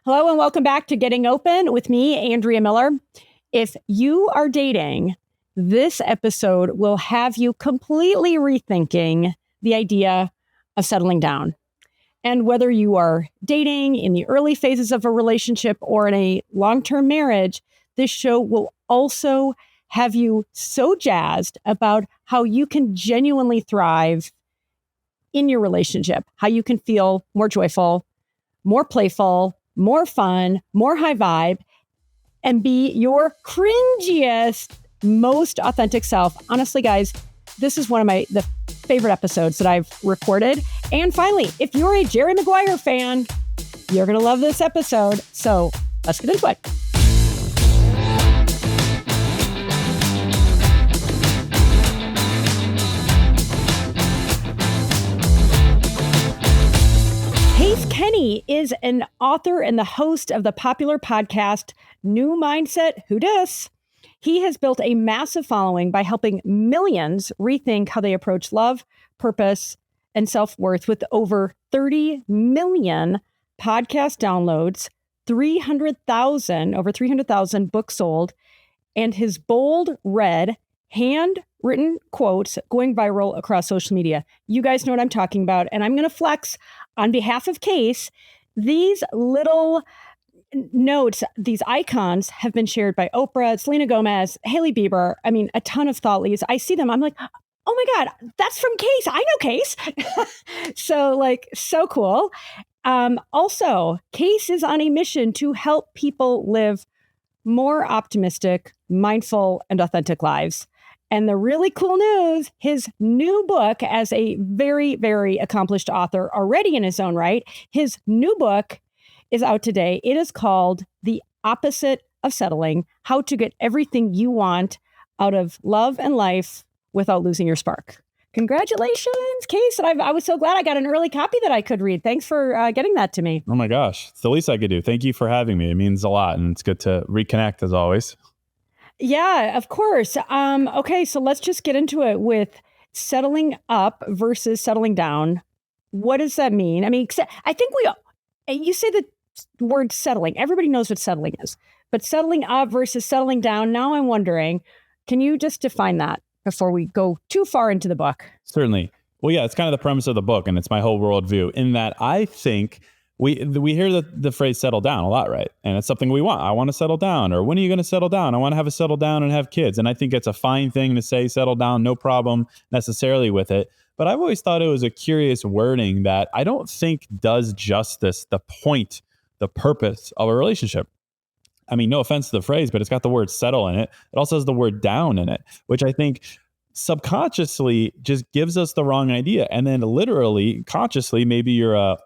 Hello and welcome back to Getting Open with me, Andrea Miller. If you are dating, this episode will have you completely rethinking the idea of settling down. And whether you are dating in the early phases of a relationship or in a long-term marriage, this show will also have you so jazzed about how you can genuinely thrive in your relationship, how you can feel more joyful, more playful, more fun, more high vibe, and be your cringiest, most authentic self. Honestly, guys, this is one of the favorite episodes that I've recorded. And finally, if you're a Jerry Maguire fan, you're going to love this episode. So let's get into it. Hayes Kenny is an author and the host of the popular podcast, New Mindset, Who Dis? He has built a massive following by helping millions rethink how they approach love, purpose, and self-worth with over 30 million podcast downloads, over 300,000 books sold, and his bold red handwritten quotes going viral across social media. You guys know what I'm talking about. And I'm going to flex on behalf of Case. These little notes, these icons have been shared by Oprah, Selena Gomez, Hailey Bieber. I mean, a ton of thought leaders. I see them. I'm like, oh my God, that's from Case. I know Case. So cool. Also, Case is on a mission to help people live more optimistic, mindful, and authentic lives. And the really cool news, his new book, as a very, very accomplished author already in his own right, his new book is out today. It is called The Opposite of Settling: How to Get Everything You Want Out of Love and Life Without Losing Your Spark. Congratulations, Case. And I was so glad I got an early copy that I could read. Thanks for getting that to me. Oh my gosh. It's the least I could do. Thank you for having me. It means a lot, and it's good to reconnect as always. Yeah, of course. Okay, so let's just get into it with settling up versus settling down. What does that mean? I mean, I think you say the word settling. Everybody knows what settling is. But settling up versus settling down, now I'm wondering, can you just define that before we go too far into the book? Certainly. Well, yeah, it's kind of the premise of the book, and it's my whole worldview in that I think we hear the phrase settle down a lot, right? And it's something we want. I want to settle down. Or when are you going to settle down? I want to have a settle down and have kids. And I think it's a fine thing to say settle down, no problem necessarily with it. But I've always thought it was a curious wording that I don't think does justice the point, the purpose of a relationship. I mean, no offense to the phrase, but it's got the word settle in it. It also has the word down in it, which I think subconsciously just gives us the wrong idea. And then literally, consciously, maybe you're a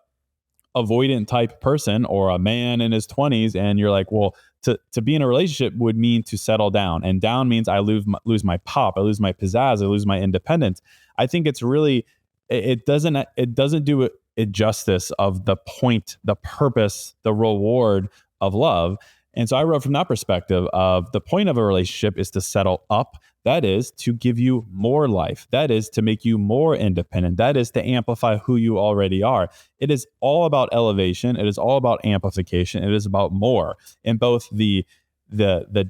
avoidant type person or a man in his 20s and you're like, well, to be in a relationship would mean to settle down, and down means I lose my pop, I lose my pizzazz, I lose my independence. I think it's really, it doesn't do it justice of the point, the purpose, the reward of love. And so I wrote from that perspective of the point of a relationship is to settle up. That is to give you more life. That is to make you more independent. That is to amplify who you already are. It is all about elevation. It is all about amplification. It is about more in both the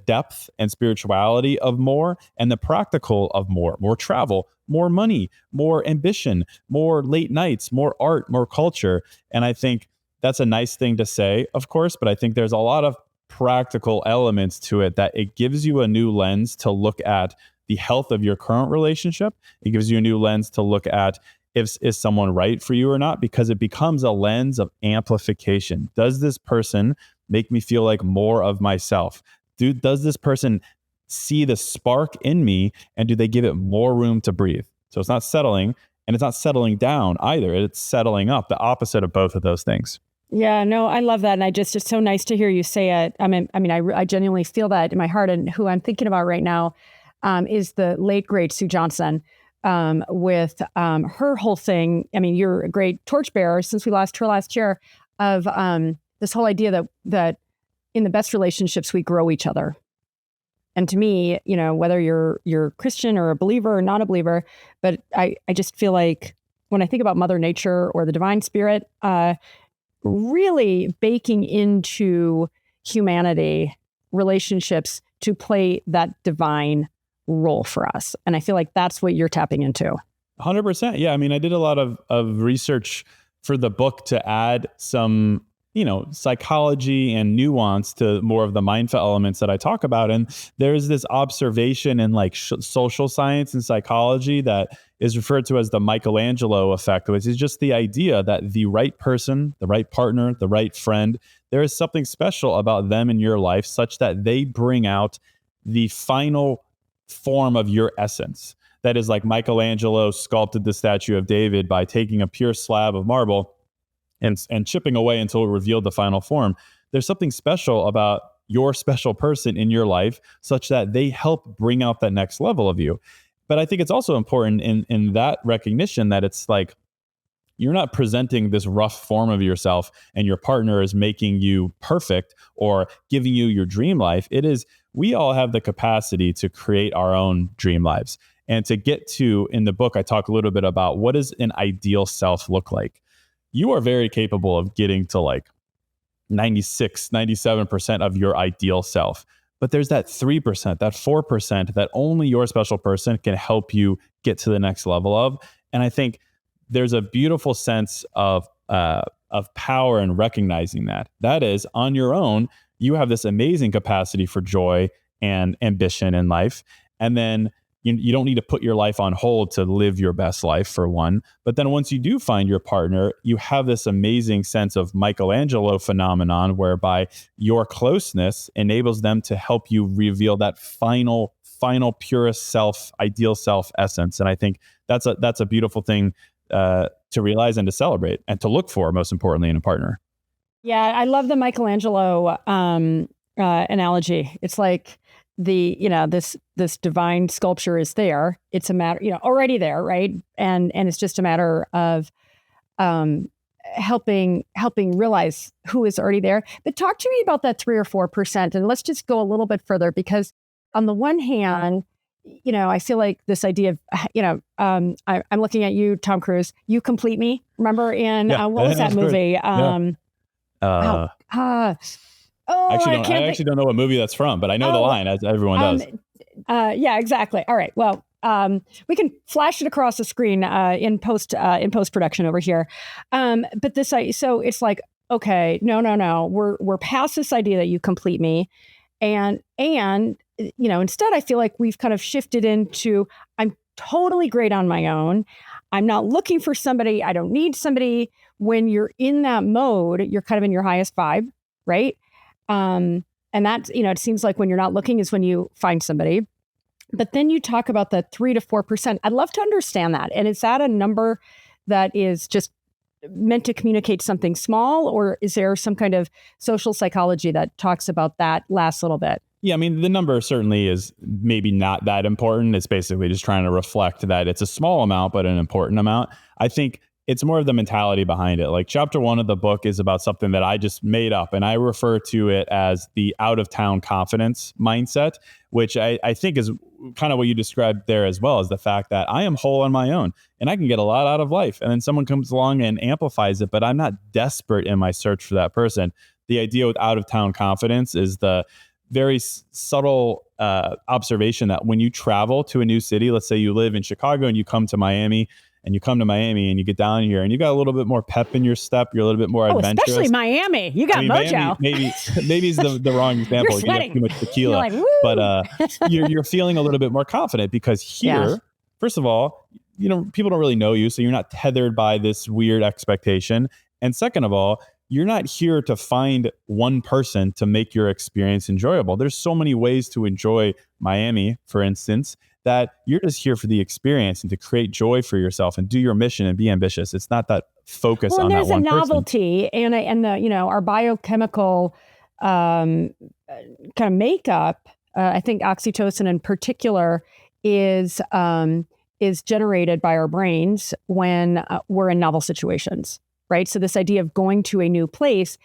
depth and spirituality of more and the practical of more travel, more money, more ambition, more late nights, more art, more culture. And I think that's a nice thing to say, of course, but I think there's a lot of practical elements to it that it gives you a new lens to look at the health of your current relationship. It gives you a new lens to look at is someone right for you or not, because it becomes a lens of amplification. Does this person make me feel like more of myself? Does this person see the spark in me, and do they give it more room to breathe? So it's not settling, and it's not settling down either. It's settling up, the opposite of both of those things. Yeah, no, I love that. And it's so nice to hear you say it. I genuinely feel that in my heart. And who I'm thinking about right now is the late, great Sue Johnson with her whole thing. I mean, you're a great torchbearer since we lost her last year of this whole idea that in the best relationships, we grow each other. And to me, whether you're Christian or a believer or not a believer, but I just feel like when I think about Mother Nature or the divine spirit, really baking into humanity relationships to play that divine role for us. And I feel like that's what you're tapping into. 100%. Yeah. I mean, I did a lot of research for the book to add some, psychology and nuance to more of the mindful elements that I talk about. And there's this observation in like social science and psychology that is referred to as the Michelangelo effect, which is just the idea that the right person, the right partner, the right friend, there is something special about them in your life such that they bring out the final form of your essence. That is like Michelangelo sculpted the statue of David by taking a pure slab of marble and chipping away until it revealed the final form. There's something special about your special person in your life such that they help bring out that next level of you. But I think it's also important in that recognition that it's like, you're not presenting this rough form of yourself and your partner is making you perfect or giving you your dream life. It is, we all have the capacity to create our own dream lives. And to get to, in the book, I talk a little bit about what does an ideal self look like. You are very capable of getting to like 96, 97% of your ideal self. But there's that 3%, that 4% that only your special person can help you get to the next level of. And I think there's a beautiful sense of power in recognizing that. That is, on your own, you have this amazing capacity for joy and ambition in life. And then you don't need to put your life on hold to live your best life, for one. But then once you do find your partner, you have this amazing sense of Michelangelo phenomenon whereby your closeness enables them to help you reveal that final purest self, ideal self essence. And I think that's a beautiful thing to realize and to celebrate and to look for, most importantly, in a partner. Yeah, I love the Michelangelo analogy. It's like this divine sculpture is there. It's a matter, already there, right? And it's just a matter of helping realize who is already there. But talk to me about that 3 or 4%, and let's just go a little bit further, because on the one hand, I feel like this idea of, I'm looking at you, Tom Cruise. You Complete Me. Remember in what was that movie? I actually don't know what movie that's from, but I know the line, as everyone does. Yeah, exactly. All right. Well, we can flash it across the screen in post production over here. But so it's like, okay, no, we're past this idea that you complete me, and instead I feel like we've kind of shifted into, I'm totally great on my own. I'm not looking for somebody. I don't need somebody. When you're in that mode, you're kind of in your highest vibe, right? And that's, it seems like when you're not looking is when you find somebody. But then you talk about the 3 to 4%. I'd love to understand that. And is that a number that is just meant to communicate something small, or is there some kind of social psychology that talks about that last little bit? Yeah, I mean, the number certainly is maybe not that important. It's basically just trying to reflect that it's a small amount, but an important amount. I think it's more of the mentality behind it. Like chapter 1 of the book is about something that I just made up, and I refer to it as the out of town confidence mindset, which I think is kind of what you described there as well, as the fact that I am whole on my own and I can get a lot out of life. And then someone comes along and amplifies it, but I'm not desperate in my search for that person. The idea with out of town confidence is the very subtle observation that when you travel to a new city, let's say you live in Chicago and you come to Miami, and you get down here and you got a little bit more pep in your step. You're a little bit more adventurous. Especially Miami. You got mojo. Maybe is the wrong example. You're you have too much tequila. You're like, but you're feeling a little bit more confident because here, first of all, people don't really know you. So you're not tethered by this weird expectation. And second of all, you're not here to find one person to make your experience enjoyable. There's so many ways to enjoy Miami, for instance, that you're just here for the experience and to create joy for yourself and do your mission and be ambitious. It's not that focus on that one person. Well, there's a novelty and our biochemical kind of makeup. I think oxytocin in particular is generated by our brains when we're in novel situations, right? So this idea of going to a new place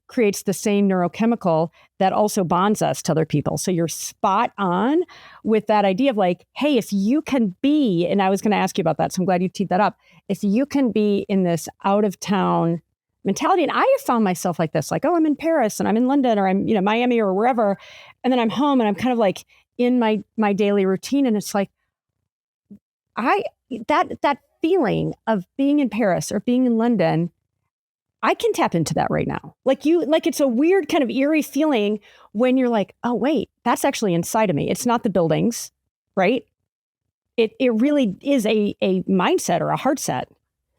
creates the same neurochemical that also bonds us to other people. So you're spot on with that idea of like, hey, if you can be, and I was going to ask you about that, so I'm glad you teed that up. If you can be in this out of town, mentality. And I have found myself like this, like, oh, I'm in Paris and I'm in London or I'm, Miami or wherever. And then I'm home and I'm kind of like in my daily routine. And it's like, that feeling of being in Paris or being in London, I can tap into that right now. Like it's a weird kind of eerie feeling when you're like, oh, wait, that's actually inside of me. It's not the buildings, right? It really is a mindset or a heart set.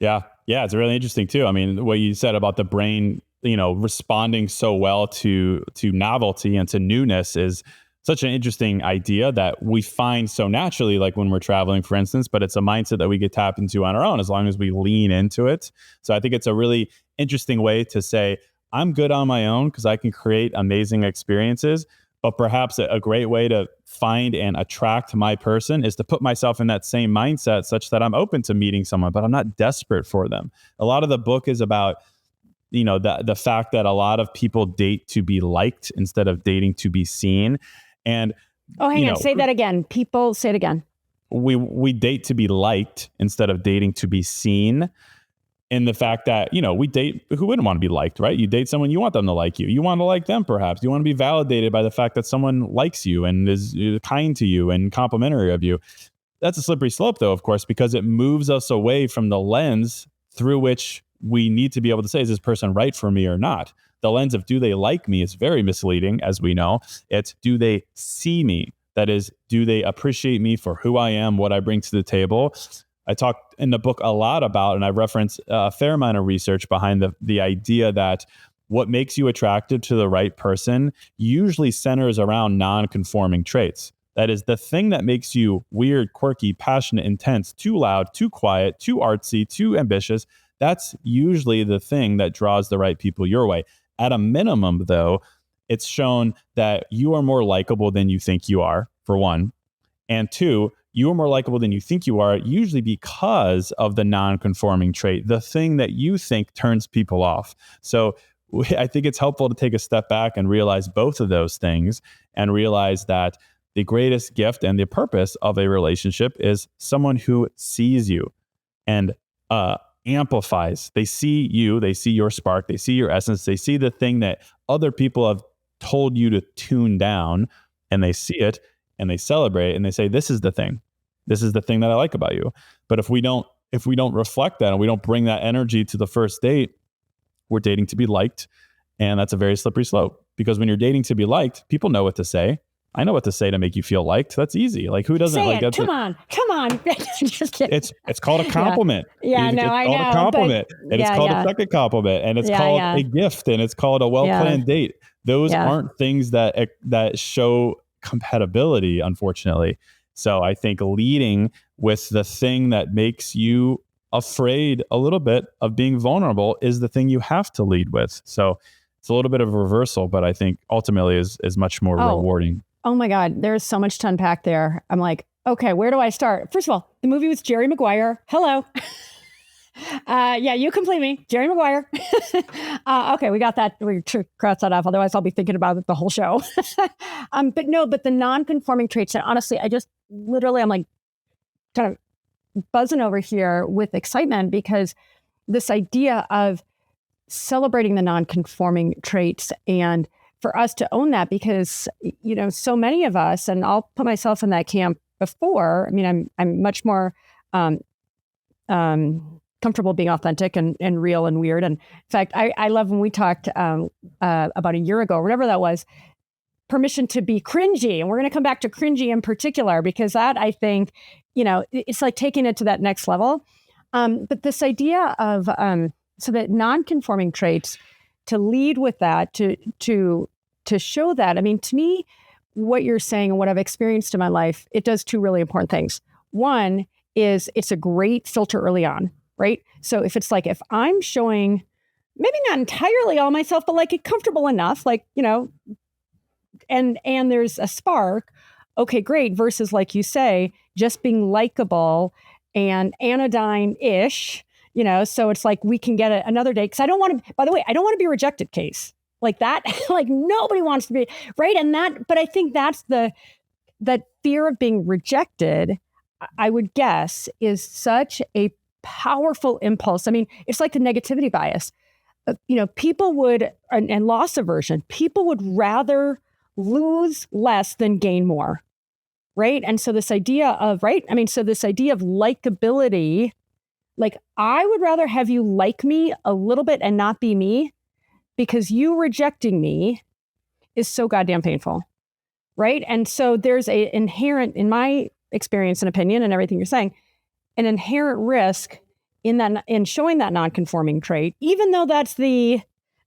Yeah. Yeah. It's really interesting too. I mean, what you said about the brain, responding so well to novelty and to newness is such an interesting idea that we find so naturally, like when we're traveling, for instance, but it's a mindset that we get tapped into on our own as long as we lean into it. So I think it's a really interesting way to say, I'm good on my own because I can create amazing experiences. But perhaps a great way to find and attract my person is to put myself in that same mindset such that I'm open to meeting someone, but I'm not desperate for them. A lot of the book is about, the fact that a lot of people date to be liked instead of dating to be seen. And hang on, say that again. People, say it again. We date to be liked instead of dating to be seen. In the fact that, we date, who wouldn't want to be liked, right? You date someone, you want them to like you. You want to like them, perhaps. You want to be validated by the fact that someone likes you and is kind to you and complimentary of you. That's a slippery slope, though, of course, because it moves us away from the lens through which we need to be able to say, is this person right for me or not? The lens of do they like me is very misleading, as we know. It's do they see me? That is, do they appreciate me for who I am, what I bring to the table? I talked in the book a lot about, and I reference a fair amount of research behind the idea that what makes you attracted to the right person usually centers around non-conforming traits. That is, the thing that makes you weird, quirky, passionate, intense, too loud, too quiet, too artsy, too ambitious. That's usually the thing that draws the right people your way. At a minimum, though, it's shown that you are more likable than you think you are, for one. And two, you are more likable than you think you are, usually because of the non-conforming trait, the thing that you think turns people off. So I think it's helpful to take a step back and realize both of those things and realize that the greatest gift and the purpose of a relationship is someone who sees you and amplifies. They see you, they see your spark, they see your essence, they see the thing that other people have told you to tune down, and they see it and they celebrate and they say, this is the thing. This is the thing that I like about you. But if we don't reflect that and we don't bring that energy to the first date, we're dating to be liked. And that's a very slippery slope, because when you're dating to be liked, people know what to say. I know what to say to make you feel liked. That's easy. Like, who doesn't? Say like it. Come on. Just kidding. It's called a compliment. Yeah, no, I know. It's called a compliment, and it's called a second compliment, and it's called a gift, and it's called a well-planned date. Those aren't things that show compatibility, unfortunately. So I think leading with the thing that makes you afraid a little bit of being vulnerable is the thing you have to lead with. So it's a little bit of a reversal, but I think ultimately is much more rewarding. Oh my God, there's so much to unpack there. I'm like, okay, where do I start? First of all, the movie with Jerry Maguire. Hello. Yeah, you complete me. Jerry Maguire. Okay, we got that. We cross that off. Otherwise, I'll be thinking about it the whole show. But the non-conforming traits, and honestly, I'm like kind of buzzing over here with excitement, because this idea of celebrating the non-conforming traits, and for us to own that, because, so many of us, and I'll put myself in that camp before. I mean, I'm much more comfortable being authentic and real and weird. And in fact, I love when we talked about a year ago, or whatever that was, permission to be cringy. And we're going to come back to cringy in particular, because that, I think, it's like taking it to that next level. But this idea of, so that non-conforming traits, to lead with that, to show that, I mean, to me, what you're saying and what I've experienced in my life, it does two really important things. One is it's a great filter early on, right? So if I'm showing maybe not entirely all myself, but like comfortable enough, like, and there's a spark, okay, great. Versus, like you say, just being likable and anodyne-ish, so it's like we can get another date. Because I don't want to be a rejected case like that. Like, nobody wants to be, right? But I think that's that fear of being rejected, I would guess, is such a powerful impulse. I mean, it's like the negativity bias. people would, and loss aversion, people would rather lose less than gain more. Right. And so this idea of, this idea of likability, like I would rather have you like me a little bit and not be me, because you rejecting me is so goddamn painful. Right. And so there's a inherent, in my experience and opinion and everything you're saying, an inherent risk in showing that non-conforming trait, even though that's the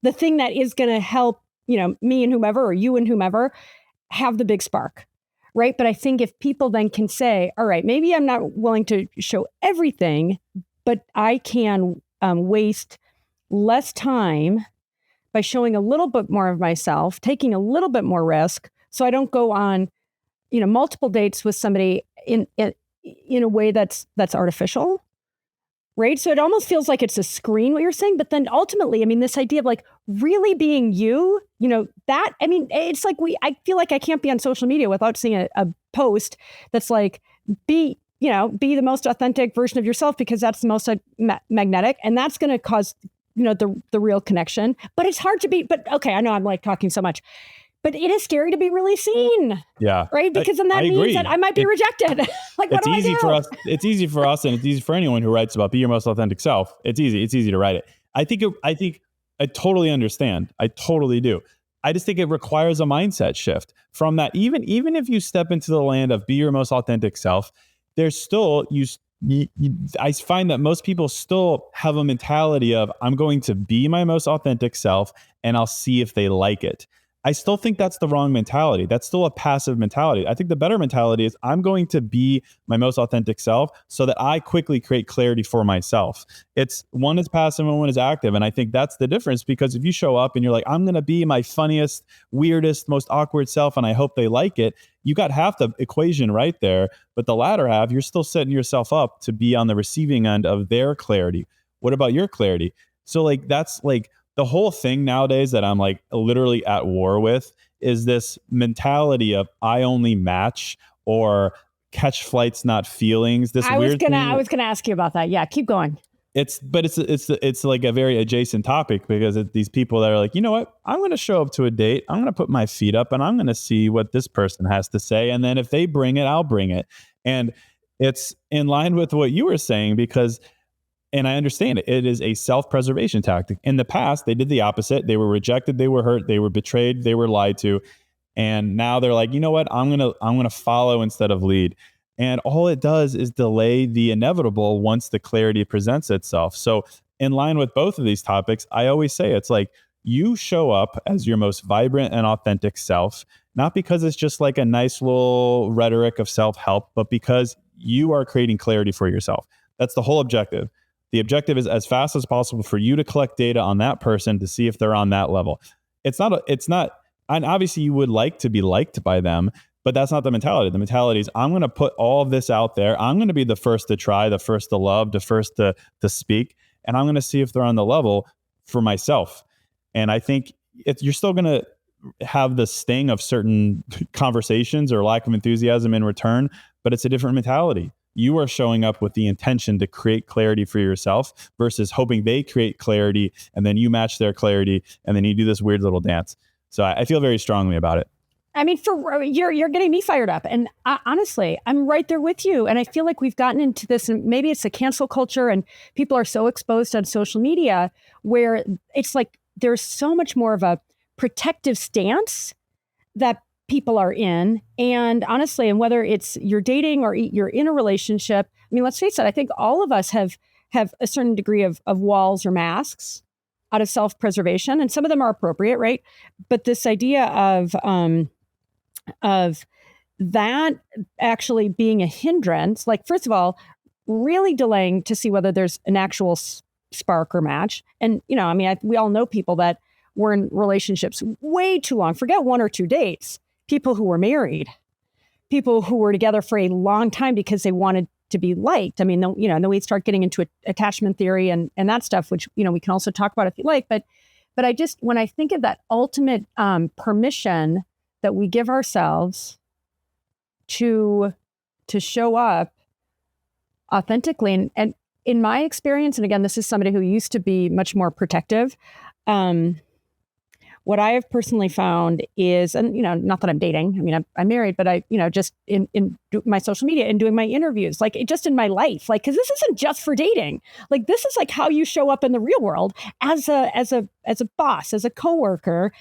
thing that is going to help, me and whomever, or you and whomever, have the big spark. Right. But I think if people then can say, all right, maybe I'm not willing to show everything, but I can waste less time by showing a little bit more of myself, taking a little bit more risk, so I don't go on, multiple dates with somebody in a way that's artificial, right? So it almost feels like it's a screen, what you're saying, but then ultimately, this idea of like really being you, it's like I feel like I can't be on social media without seeing a post that's like, be the most authentic version of yourself, because that's the most magnetic, and that's going to cause, the real connection. But it's hard to be, but okay, I know I'm like talking so much, but it is scary to be really seen. Yeah. Right. Because then that means that I might be rejected. Like, what do I do? It's easy for us, and it's easy for anyone who writes about be your most authentic self. It's easy to write it. I think I totally understand. I totally do. I just think it requires a mindset shift from that. Even if you step into the land of be your most authentic self, there's still, I find that most people still have a mentality of I'm going to be my most authentic self and I'll see if they like it. I still think that's the wrong mentality. That's still a passive mentality. I think the better mentality is I'm going to be my most authentic self so that I quickly create clarity for myself. It's one is passive and one is active. And I think that's the difference, because if you show up and you're like, I'm going to be my funniest, weirdest, most awkward self, and I hope they like it, you got half the equation right there. But the latter half, you're still setting yourself up to be on the receiving end of their clarity. What about your clarity? So like, that's like, the whole thing nowadays that I'm like literally at war with is this mentality of I only match, or catch flights, not feelings. I was gonna ask you about that. Yeah, keep going. It's like a very adjacent topic, because these people that are like, you know what, I'm going to show up to a date, I'm going to put my feet up, and I'm going to see what this person has to say, and then if they bring it, I'll bring it. And it's in line with what you were saying, because. And I understand it. It is a self-preservation tactic. In the past, they did the opposite. They were rejected, they were hurt, they were betrayed, they were lied to. And now they're like, you know what? I'm gonna follow instead of lead. And all it does is delay the inevitable once the clarity presents itself. So in line with both of these topics, I always say it's like you show up as your most vibrant and authentic self, not because it's just like a nice little rhetoric of self-help, but because you are creating clarity for yourself. That's the whole objective. The objective is as fast as possible for you to collect data on that person to see if they're on that level. It's not, and obviously you would like to be liked by them, but that's not the mentality. The mentality is I'm going to put all of this out there. I'm going to be the first to try, the first to love, the first to speak, and I'm going to see if they're on the level for myself. And I think you're still going to have the sting of certain conversations or lack of enthusiasm in return, but it's a different mentality. You are showing up with the intention to create clarity for yourself versus hoping they create clarity and then you match their clarity and then you do this weird little dance. So I feel very strongly about it. You're getting me fired up. And honestly, I'm right there with you. And I feel like we've gotten into this, and maybe it's a cancel culture and people are so exposed on social media where it's like there's so much more of a protective stance that people are in. And honestly, and whether it's you're dating or you're in a relationship, let's face it, I think all of us have a certain degree of walls or masks out of self-preservation, and some of them are appropriate, right? But this idea of that actually being a hindrance, like, first of all, really delaying to see whether there's an actual spark or match. And, we all know people that were in relationships way too long, forget 1 or 2 dates. People who were married, people who were together for a long time because they wanted to be liked. Then we start getting into attachment theory and that stuff, which, we can also talk about if you like. But I just, when I think of that ultimate permission that we give ourselves to show up authentically, and in my experience, and again, this is somebody who used to be much more protective, um, what I have personally found is, and not that I'm dating. I mean, I'm married, but I, just in my social media and doing my interviews, like just in my life, like because this isn't just for dating. Like this is like how you show up in the real world as a boss, as a coworker.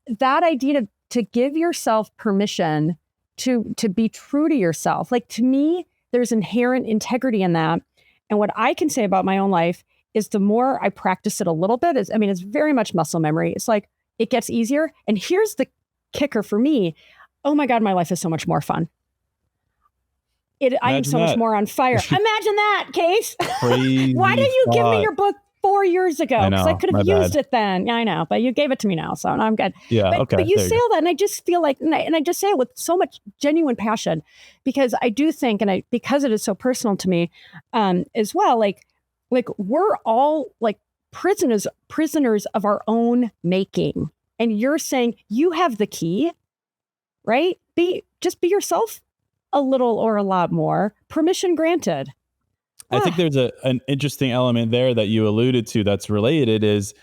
That idea to give yourself permission to be true to yourself. Like to me, there's inherent integrity in that. And what I can say about my own life is the more I practice it a little bit, it's very much muscle memory. It's like it gets easier. And here's the kicker for me. Oh my God, my life is so much more fun. I am so much more on fire. Imagine that, Case. Why didn't you give me your book 4 years ago? Because I could have used it then. Yeah, I know, but you gave it to me now, so I'm good. Yeah, okay. But you say all that, and I just feel like, and I just say it with so much genuine passion, because I do think, because it is so personal to me, as well. Like we're all like prisoners of our own making, and you're saying you have the key, right? Just be yourself a little or a lot more. Permission granted. I think there's an interesting element there that you alluded to that's related is,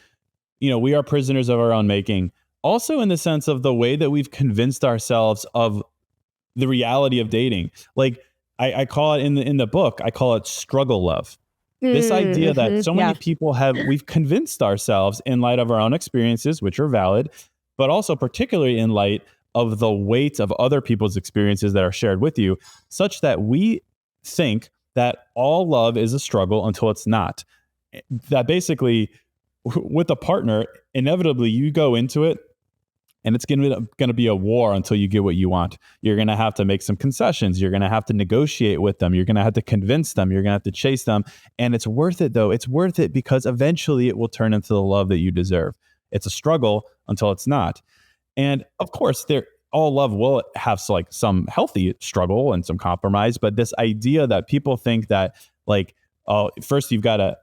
we are prisoners of our own making. Also in the sense of the way that we've convinced ourselves of the reality of dating. Like I call it in the book, I call it struggle love. This idea that so many people we've convinced ourselves in light of our own experiences, which are valid, but also particularly in light of the weight of other people's experiences that are shared with you, such that we think that all love is a struggle until it's not. That basically, with a partner, inevitably you go into it and it's going to be a war until you get what you want. You're going to have to make some concessions. You're going to have to negotiate with them. You're going to have to convince them. You're going to have to chase them. And it's worth it, though. It's worth it because eventually it will turn into the love that you deserve. It's a struggle until it's not. And of course, all love will have like some healthy struggle and some compromise. But this idea that people think that like, first you've got to,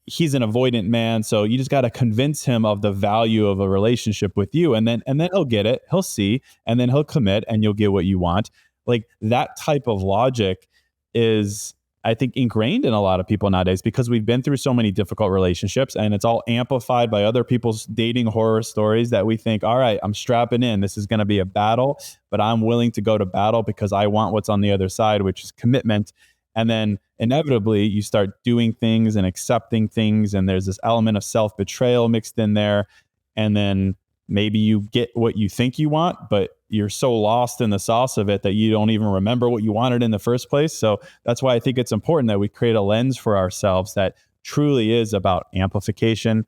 he's an avoidant man, so you just got to convince him of the value of a relationship with you, and then he'll get it, he'll see, and then he'll commit, and you'll get what you want. Like that type of logic is, I think, ingrained in a lot of people nowadays because we've been through so many difficult relationships, and it's all amplified by other people's dating horror stories that we think, all right, I'm strapping in. This is going to be a battle, but I'm willing to go to battle because I want what's on the other side, which is commitment. And then inevitably you start doing things and accepting things, and there's this element of self-betrayal mixed in there. And then maybe you get what you think you want, but you're so lost in the sauce of it that you don't even remember what you wanted in the first place. So that's why I think it's important that we create a lens for ourselves that truly is about amplification.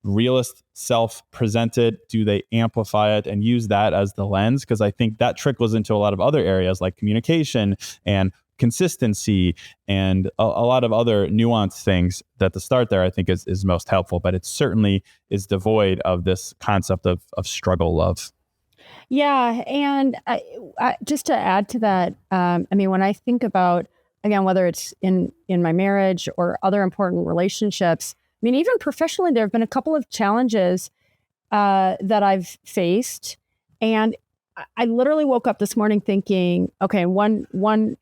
Realist self presented, do they amplify it and use that as the lens? Because I think that trickles into a lot of other areas like communication and consistency and a lot of other nuanced things that the start there I think is most helpful, but it certainly is devoid of this concept of struggle love. Yeah. And just to add to that, when I think about, again, whether it's in my marriage or other important relationships, even professionally, there have been a couple of challenges that I've faced. And I literally woke up this morning thinking, okay, one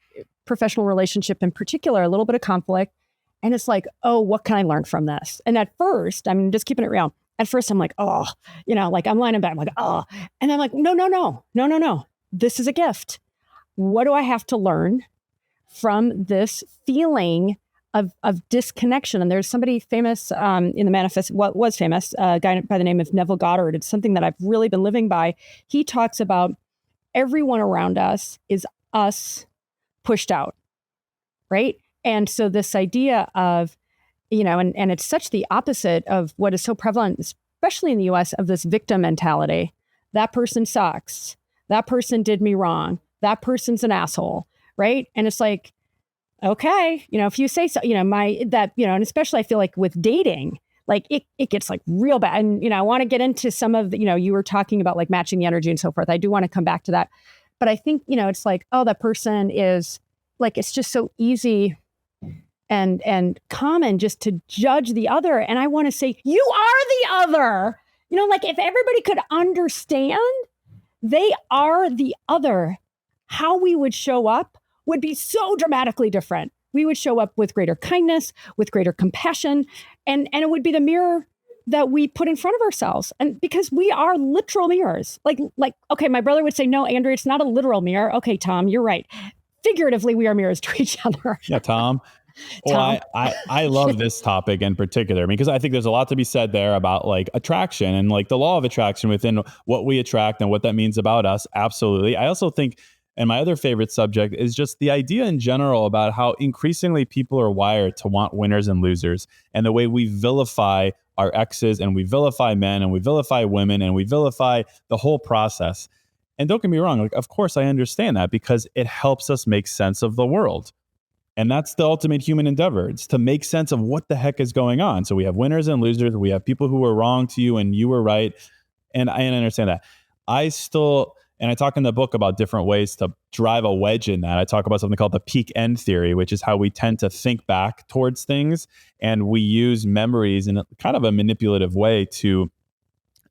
professional relationship in particular, a little bit of conflict. And it's like, oh, what can I learn from this? And at first, just keeping it real. At first, I'm like, oh, like I'm lying in bed. I'm like, oh. And I'm like, no. This is a gift. What do I have to learn from this feeling of disconnection? And there's somebody famous in the manifest, what was famous, a guy by the name of Neville Goddard. It's something that I've really been living by. He talks about everyone around us is us pushed out, right? And so this idea of, and it's such the opposite of what is so prevalent, especially in the US, of this victim mentality. That person sucks. That person did me wrong. That person's an asshole, right? And it's like, okay, if you say so, and especially I feel like with dating, like it gets like real bad. And, I want to get into some of the, you were talking about like matching the energy and so forth. I do want to come back to that. But I think, it's like, oh, that person is like, it's just so easy and common just to judge the other. And I want to say, you are the other. Like if everybody could understand they are the other, how we would show up would be so dramatically different. We would show up with greater kindness, with greater compassion, and it would be the mirror that we put in front of ourselves. And because we are literal mirrors. Like, okay, my brother would say, no, Andrea, it's not a literal mirror. Okay, Tom, you're right. Figuratively, we are mirrors to each other. Yeah, Tom. Well, Tom. I love this topic in particular because I think there's a lot to be said there about like attraction and like the law of attraction within what we attract and what that means about us. Absolutely. I also think, and my other favorite subject is just the idea in general about how increasingly people are wired to want winners and losers, and the way we vilify our exes and we vilify men and we vilify women and we vilify the whole process. And don't get me wrong, like, of course I understand that because it helps us make sense of the world. And that's the ultimate human endeavor. It's to make sense of what the heck is going on. So we have winners and losers. We have people who were wrong to you and you were right. And I understand that. And I talk in the book about different ways to drive a wedge in that. I talk about something called the peak end theory, which is how we tend to think back towards things. And we use memories in kind of a manipulative way to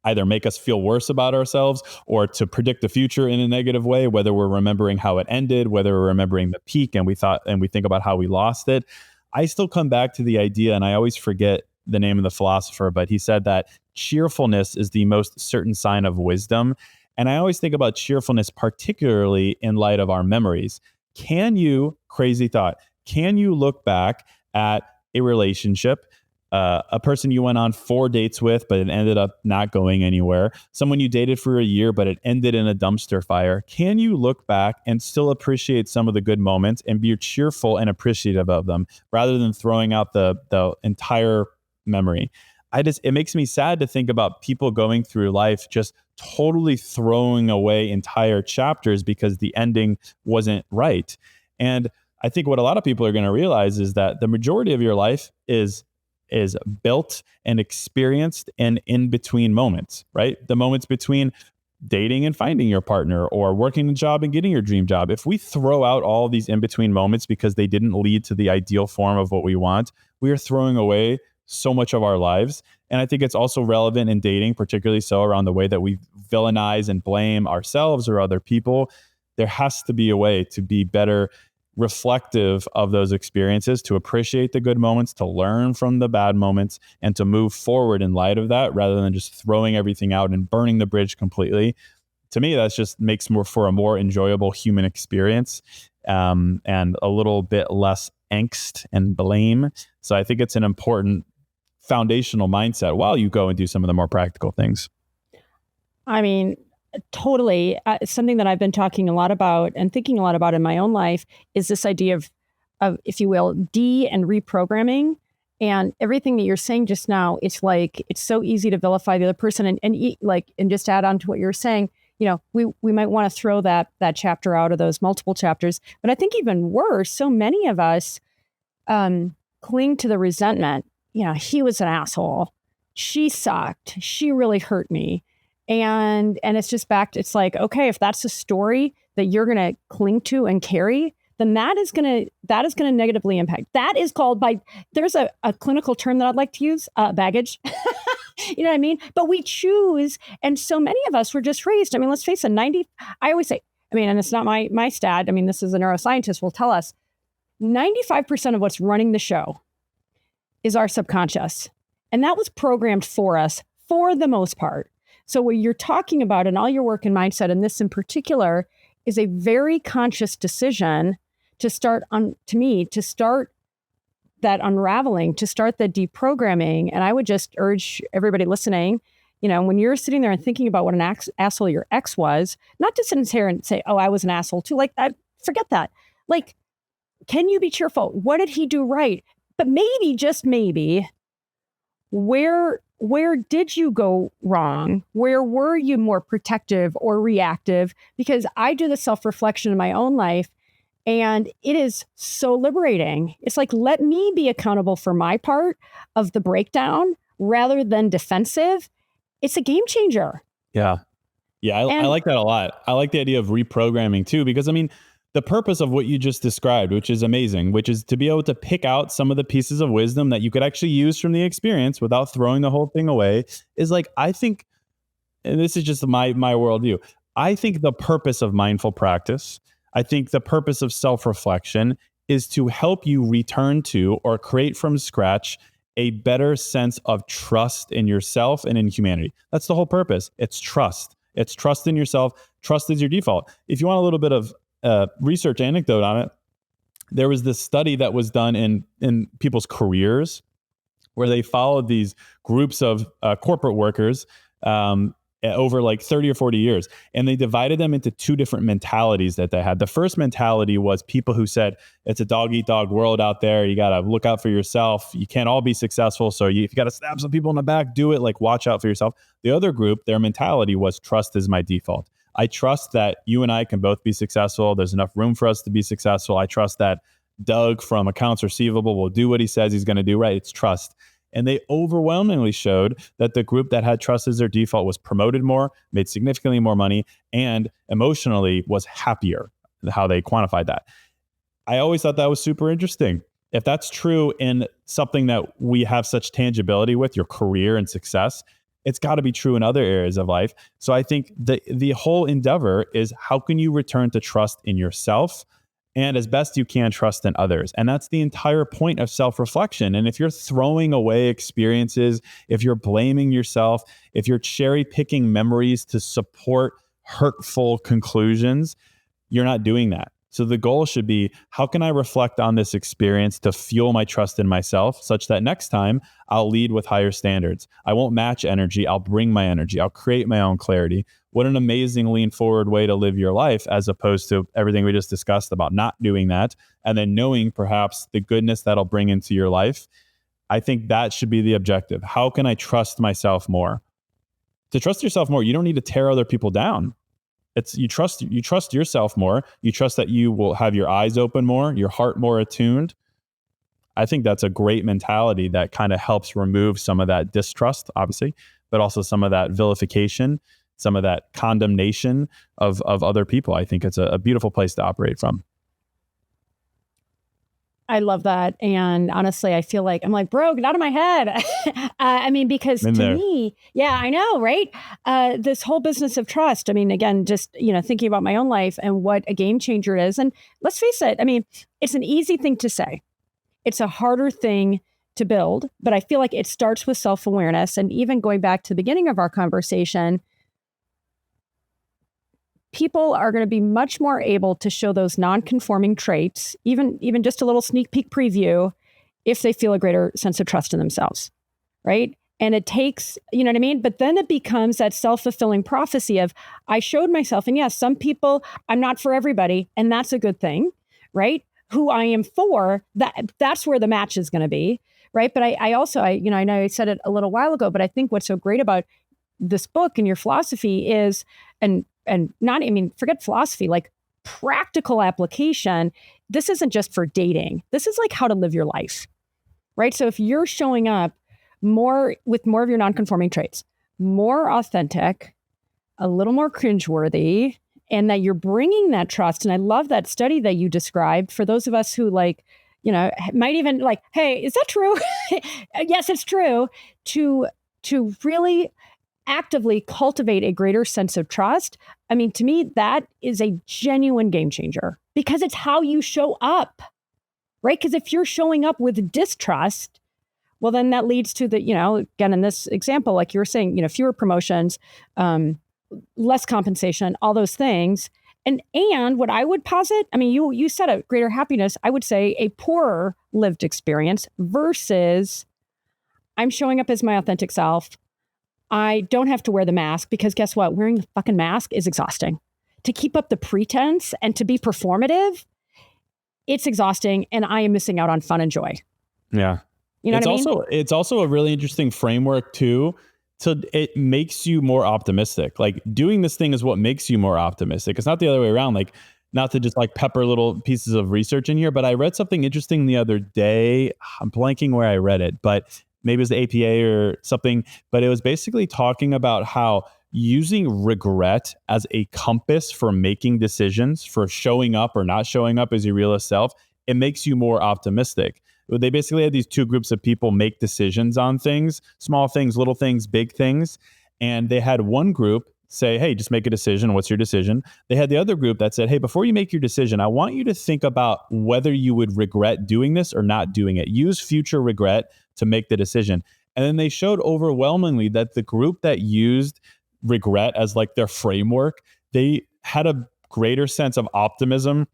either make us feel worse about ourselves or to predict the future in a negative way, whether we're remembering how it ended, whether we're remembering the peak and we think about how we lost it. I still come back to the idea, and I always forget the name of the philosopher, but he said that cheerfulness is the most certain sign of wisdom. And I always think about cheerfulness, particularly in light of our memories. Crazy thought, can you look back at a relationship, a person you went on 4 dates with, but it ended up not going anywhere, someone you dated for a year, but it ended in a dumpster fire? Can you look back and still appreciate some of the good moments and be cheerful and appreciative of them rather than throwing out the entire memory? It makes me sad to think about people going through life just totally throwing away entire chapters because the ending wasn't right. And I think what a lot of people are going to realize is that the majority of your life is built and experienced in between moments, right? The moments between dating and finding your partner or working a job and getting your dream job. If we throw out all these in between moments because they didn't lead to the ideal form of what we want, we are throwing away so much of our lives. And I think it's also relevant in dating, particularly so around the way that we villainize and blame ourselves or other people. There has to be a way to be better reflective of those experiences, to appreciate the good moments, to learn from the bad moments, and to move forward in light of that rather than just throwing everything out and burning the bridge completely. To me, that just makes for a more enjoyable human experience, and a little bit less angst and blame. So I think it's an important foundational mindset while you go and do some of the more practical things. I mean, totally. Something that I've been talking a lot about and thinking a lot about in my own life is this idea of, if you will, and reprogramming. And everything that you're saying just now, it's so easy to vilify the other person and just add on to what you're saying. We might want to throw that chapter out of those multiple chapters. But I think even worse, so many of us cling to the resentment. He was an asshole. She sucked. She really hurt me. And it's just it's like, okay, if that's a story that you're going to cling to and carry, then that is going to negatively impact. That is called there's a clinical term that I'd like to use, baggage. You know what I mean? But we choose. And so many of us were just raised. I mean, let's face it, I always say, and it's not my stat. This is a neuroscientist will tell us 95% of what's running the show is our subconscious. And that was programmed for us for the most part. So what you're talking about in all your work and mindset, and this in particular, is a very conscious decision to start that unraveling, to start the deprogramming. And I would just urge everybody listening, when you're sitting there and thinking about what an asshole your ex was, not to sit here and say, oh, I was an asshole too. Forget that. Can you be cheerful? What did he do right? But maybe, just maybe, where did you go wrong? Where were you more protective or reactive? Because I do the self-reflection in my own life, and it is so liberating. It's like, let me be accountable for my part of the breakdown rather than defensive. It's a game changer. Yeah. I like that a lot. I like the idea of reprogramming too, because the purpose of what you just described, which is amazing, which is to be able to pick out some of the pieces of wisdom that you could actually use from the experience without throwing the whole thing away, is I think, and this is just my worldview, I think the purpose of mindful practice, I think the purpose of self-reflection is to help you return to or create from scratch a better sense of trust in yourself and in humanity. That's the whole purpose. It's trust. It's trust in yourself. Trust is your default. If you want a little bit of research anecdote on it, there was this study that was done in people's careers where they followed these groups of corporate workers over like 30 or 40 years. And they divided them into two different mentalities that they had. The first mentality was people who said, it's a dog eat dog world out there. You got to look out for yourself. You can't all be successful. So if you got to stab some people in the back, do it. Like, watch out for yourself. The other group, their mentality was trust is my default. I trust that you and I can both be successful. There's enough room for us to be successful. I trust that Doug from accounts receivable will do what he says he's going to do, right? It's trust. And they overwhelmingly showed that the group that had trust as their default was promoted more, made significantly more money, and emotionally was happier, how they quantified that. I always thought that was super interesting. If that's true in something that we have such tangibility with, your career and success, it's got to be true in other areas of life. So I think the whole endeavor is, how can you return to trust in yourself and as best you can trust in others? And that's the entire point of self-reflection. And if you're throwing away experiences, if you're blaming yourself, if you're cherry picking memories to support hurtful conclusions, you're not doing that. So the goal should be, how can I reflect on this experience to fuel my trust in myself such that next time I'll lead with higher standards? I won't match energy. I'll bring my energy. I'll create my own clarity. What an amazing lean forward way to live your life, as opposed to everything we just discussed about not doing that and then knowing perhaps the goodness that'll bring into your life. I think that should be the objective. How can I trust myself more? To trust yourself more, you don't need to tear other people down. It's you trust yourself more. You trust that you will have your eyes open more, your heart more attuned. I think that's a great mentality that kind of helps remove some of that distrust, obviously, but also some of that vilification, some of that condemnation of other people. I think it's a beautiful place to operate from. I love that. And honestly, I feel like I'm like, bro, get out of my head. I mean, because to me, yeah, I know, right? This whole business of trust. I mean, again, just, thinking about my own life and what a game changer is. And let's face it, I mean, it's an easy thing to say. It's a harder thing to build, but I feel like it starts with self-awareness. And even going back to the beginning of our conversation, people are going to be much more able to show those non-conforming traits, even just a little sneak peek preview, if they feel a greater sense of trust in themselves, right? And it takes, you know what I mean? But then it becomes that self-fulfilling prophecy of, I showed myself, and yes, some people, I'm not for everybody, and that's a good thing, right? Who I am for, that's where the match is going to be, right? But I also, I know I said it a little while ago, but I think what's so great about this book and your philosophy is, forget philosophy, like practical application. This isn't just for dating. This is like how to live your life, right? So if you're showing up with more of your non-conforming traits, more authentic, a little more cringeworthy, and that you're bringing that trust. And I love that study that you described for those of us who might even like, hey, is that true? Yes, it's true. To really actively cultivate a greater sense of trust. I mean, to me, that is a genuine game changer because it's how you show up, right? Because if you're showing up with distrust, well, then that leads to again, in this example, like you were saying, fewer promotions, less compensation, all those things. And what I would posit, I mean, you said a greater happiness, I would say a poorer lived experience versus I'm showing up as my authentic self. I don't have to wear the mask because guess what? Wearing the fucking mask is exhausting. To keep up the pretense and to be performative, it's exhausting, and I am missing out on fun and joy. Yeah. You know what I mean? It's also a really interesting framework too. So it makes you more optimistic. Like, doing this thing is what makes you more optimistic. It's not the other way around. Like, not to just like pepper little pieces of research in here, but I read something interesting the other day. I'm blanking where I read it, but maybe it was the APA or something, but it was basically talking about how using regret as a compass for making decisions, for showing up or not showing up as your realist self, it makes you more optimistic. They basically had these two groups of people make decisions on things, small things, little things, big things. And they had one group say, hey, just make a decision. What's your decision? They had the other group that said, hey, before you make your decision, I want you to think about whether you would regret doing this or not doing it. Use future regret to make the decision. And then they showed overwhelmingly that the group that used regret as like their framework, they had a greater sense of optimism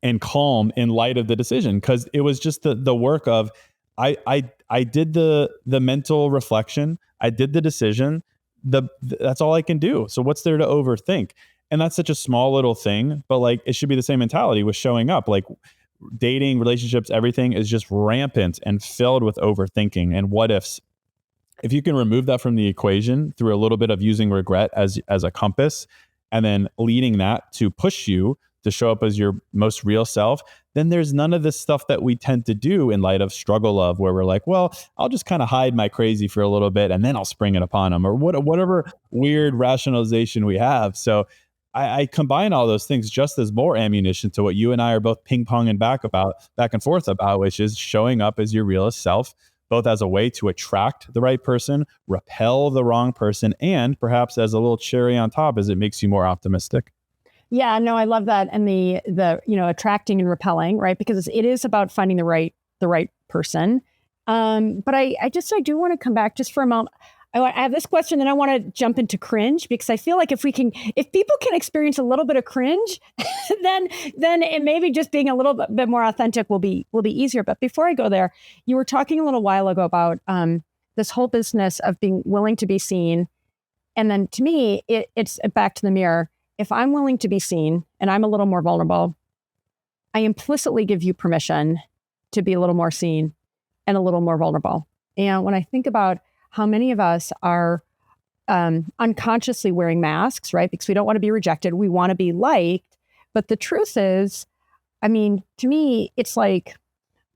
and calm in light of the decision, because it was just the work of I did the mental reflection, I did the decision, that's all I can do. So what's there to overthink? And that's such a small little thing, but like it should be the same mentality with showing up. Like dating, relationships, everything is just rampant and filled with overthinking and what ifs. If you can remove that from the equation through a little bit of using regret as a compass, and then leading that to push you to show up as your most real self, then there's none of this stuff that we tend to do in light of struggle of, where we're like, well, I'll just kind of hide my crazy for a little bit and then I'll spring it upon them, or whatever weird rationalization we have. So I combine all those things just as more ammunition to what you and I are both ping-ponging back and forth about, which is showing up as your realest self, both as a way to attract the right person, repel the wrong person, and perhaps as a little cherry on top, as it makes you more optimistic. Yeah, no, I love that. And the attracting and repelling, right? Because it is about finding the right person. But I do want to come back just for a moment. I have this question, then I want to jump into cringe, because I feel like if people can experience a little bit of cringe, then it maybe just being a little bit more authentic will be easier. But before I go there, you were talking a little while ago about this whole business of being willing to be seen. And then to me, it's back to the mirror. If I'm willing to be seen and I'm a little more vulnerable, I implicitly give you permission to be a little more seen and a little more vulnerable. And when I think about how many of us are unconsciously wearing masks, right? Because we don't want to be rejected. We want to be liked. But the truth is, I mean, to me, it's like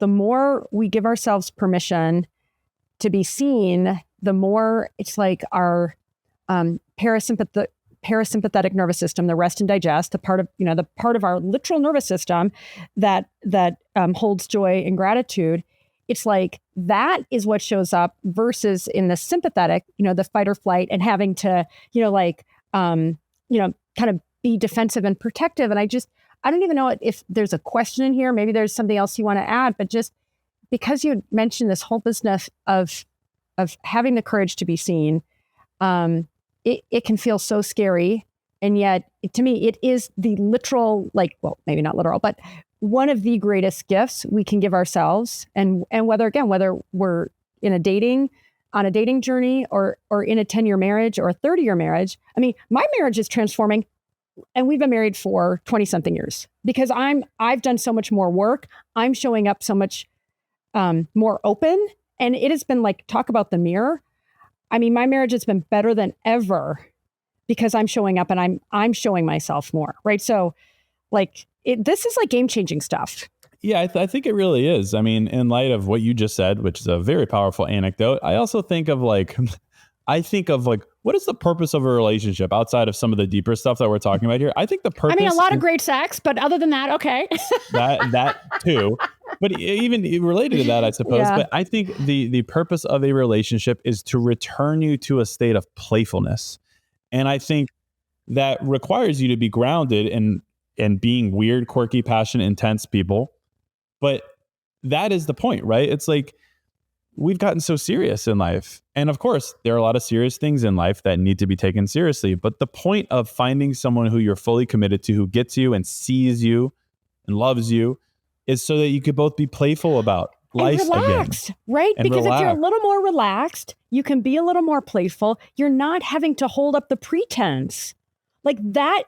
the more we give ourselves permission to be seen, the more it's like our parasympathetic nervous system, the rest and digest, the part of our literal nervous system that holds joy and gratitude. It's like that is what shows up versus in the sympathetic, the fight or flight, and having to, kind of be defensive and protective. And I don't even know if there's a question in here. Maybe there's something else you want to add, but just because you mentioned this whole business of having the courage to be seen, it can feel so scary. And yet, to me, it is the literal, maybe not literal, but one of the greatest gifts we can give ourselves. And whether we're on a dating journey or in a 10-year marriage or a 30-year marriage. I mean, my marriage is transforming, and we've been married for 20 something years because I've done so much more work. I'm showing up so much more open. And it has been like, talk about the mirror. I mean, my marriage has been better than ever because I'm showing up and I'm showing myself more, right? So this is like game-changing stuff. Yeah, I think it really is. I mean, in light of what you just said, which is a very powerful anecdote, I also think of what is the purpose of a relationship outside of some of the deeper stuff that we're talking about here? I think the purpose... I mean, a lot of great sex, but other than that, okay. that too. But even related to that, I suppose. Yeah. But I think the purpose of a relationship is to return you to a state of playfulness. And I think that requires you to be grounded in being weird, quirky, passionate, intense people. But that is the point, right? It's like we've gotten so serious in life. And of course, there are a lot of serious things in life that need to be taken seriously. But the point of finding someone who you're fully committed to, who gets you and sees you and loves you, is so that you could both be playful about life and relaxed, again. Right? And because relax. If you're a little more relaxed, you can be a little more playful. You're not having to hold up the pretense like that.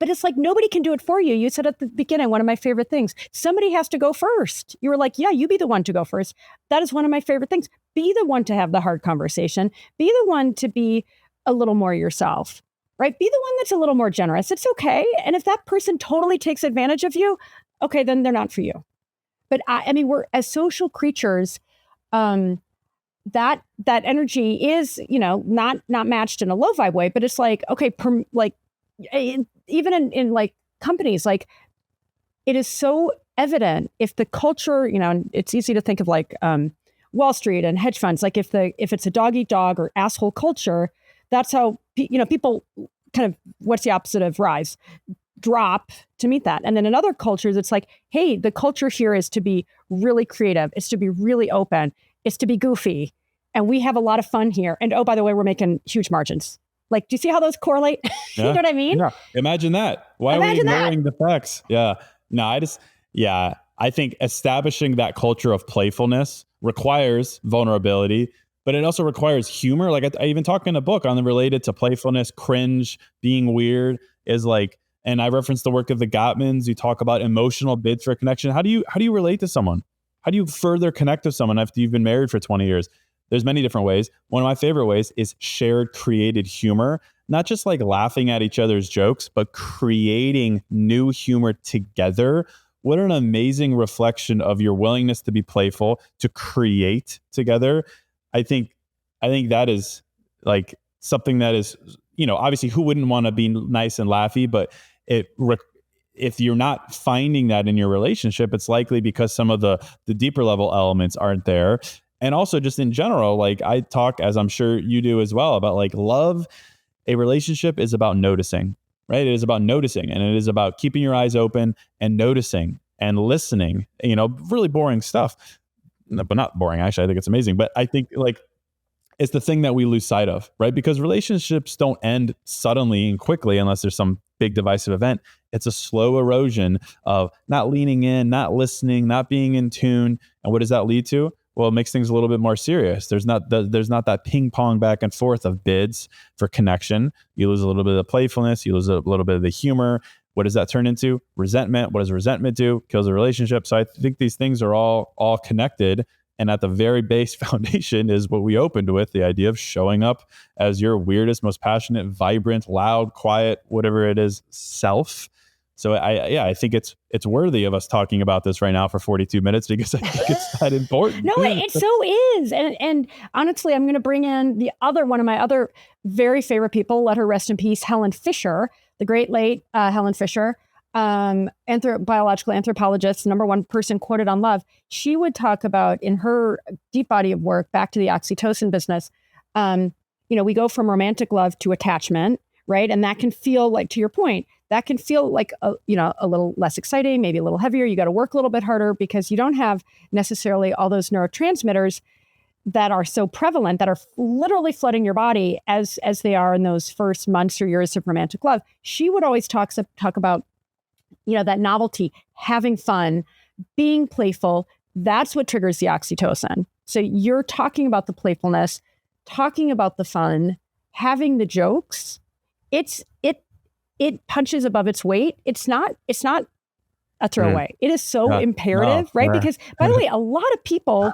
But it's like nobody can do it for you. You said at the beginning, one of my favorite things, somebody has to go first. You were like, yeah, you be the one to go first. That is one of my favorite things. Be the one to have the hard conversation. Be the one to be a little more yourself, right? Be the one that's a little more generous. It's okay. And if that person totally takes advantage of you, okay, then they're not for you. But I mean, we're as social creatures, that energy is, not matched in a low vibe way, but it's like, okay, even in like companies, like it is so evident if the culture, it's easy to think of like Wall Street and hedge funds, like if it's a dog eat dog or asshole culture, that's how people kind of, what's the opposite of rise? Drop to meet that. And then in other cultures, it's like, hey, the culture here is to be really creative. It's to be really open. It's to be goofy. And we have a lot of fun here. And oh, by the way, we're making huge margins. Like, do you see how those correlate? You know what I mean? Yeah. Imagine that. Why are we ignoring the facts? Yeah. No, I think establishing that culture of playfulness requires vulnerability, but it also requires humor. Like I even talk in a book on the related to playfulness, cringe, being weird is like, and I reference the work of the Gottmans. You talk about emotional bids for connection. How do you relate to someone? How do you further connect with someone after you've been married for 20 years? There's many different ways. One of my favorite ways is shared created humor, not just like laughing at each other's jokes, but creating new humor together. What an amazing reflection of your willingness to be playful, to create together. I think that is like something that is, obviously who wouldn't want to be nice and laughy, but if you're not finding that in your relationship, it's likely because some of the deeper level elements aren't there. And also just in general, like I talk, as I'm sure you do as well, about like love. A relationship is about noticing, right? It is about noticing, and it is about keeping your eyes open and noticing and listening, really boring stuff, but not boring. Actually, I think it's amazing. But I think like it's the thing that we lose sight of, right? Because relationships don't end suddenly and quickly unless there's some big divisive event. It's a slow erosion of not leaning in, not listening, not being in tune. And what does that lead to? Well, it makes things a little bit more serious. There's not that ping pong back and forth of bids for connection. You lose a little bit of the playfulness. You lose a little bit of the humor. What does that turn into? Resentment. What does resentment do? Kills a relationship. So I think these things are all connected. And at the very base foundation is what we opened with, the idea of showing up as your weirdest, most passionate, vibrant, loud, quiet, whatever it is, self. So I think it's worthy of us talking about this right now for 42 minutes because I think it's that important. No, it so is. And honestly, I'm going to bring in one of my other very favorite people, let her rest in peace, Helen Fisher, the great late Helen Fisher, biological anthropologist, number one person quoted on love. She would talk about in her deep body of work, back to the oxytocin business, we go from romantic love to attachment, right? And that can feel like, to your point, that can feel like a little less exciting, maybe a little heavier. You got to work a little bit harder because you don't have necessarily all those neurotransmitters that are so prevalent, that are literally flooding your body as they are in those first months or years of romantic love. She would always talk about, that novelty, having fun, being playful. That's what triggers the oxytocin. So you're talking about the playfulness, talking about the fun, having the jokes. It punches above its weight. It's not a throwaway. It is so imperative, right? Because by the way, a lot of people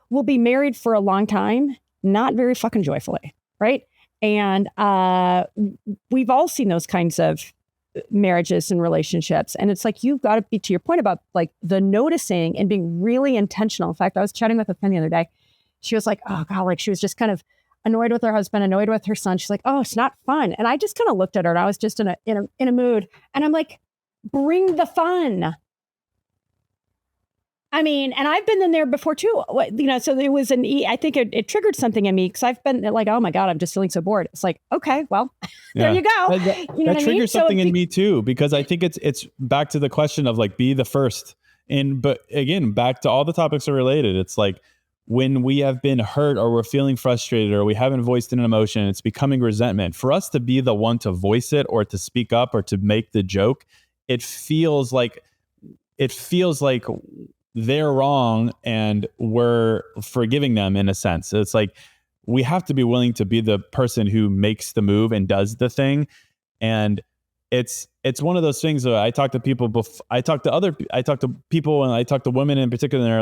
will be married for a long time, not very fucking joyfully, right? And we've all seen those kinds of marriages and relationships. And it's like, you've got to be, to your point about like the noticing and being really intentional. In fact, I was chatting with a friend the other day. She was like, oh God, like she was just kind of annoyed with her husband, annoyed with her son. She's like, oh, it's not fun. And I just kind of looked at her and I was just in a mood. And I'm like, bring the fun. I mean, and I've been in there before too, so there was I think it triggered something in me because I've been like, oh my God, I'm just feeling so bored. It's like, okay, well, there you go. That triggers something in me too, because I think it's back to the question of like, be the first. But again, back to all the topics are related. It's like, when we have been hurt or we're feeling frustrated or we haven't voiced an emotion, it's becoming resentment. For us to be the one to voice it or to speak up or to make the joke, it feels like they're wrong and we're forgiving them in a sense. It's like we have to be willing to be the person who makes the move and does the thing. And it's one of those things that I talk to people I talk to people and I talk to women in particular, and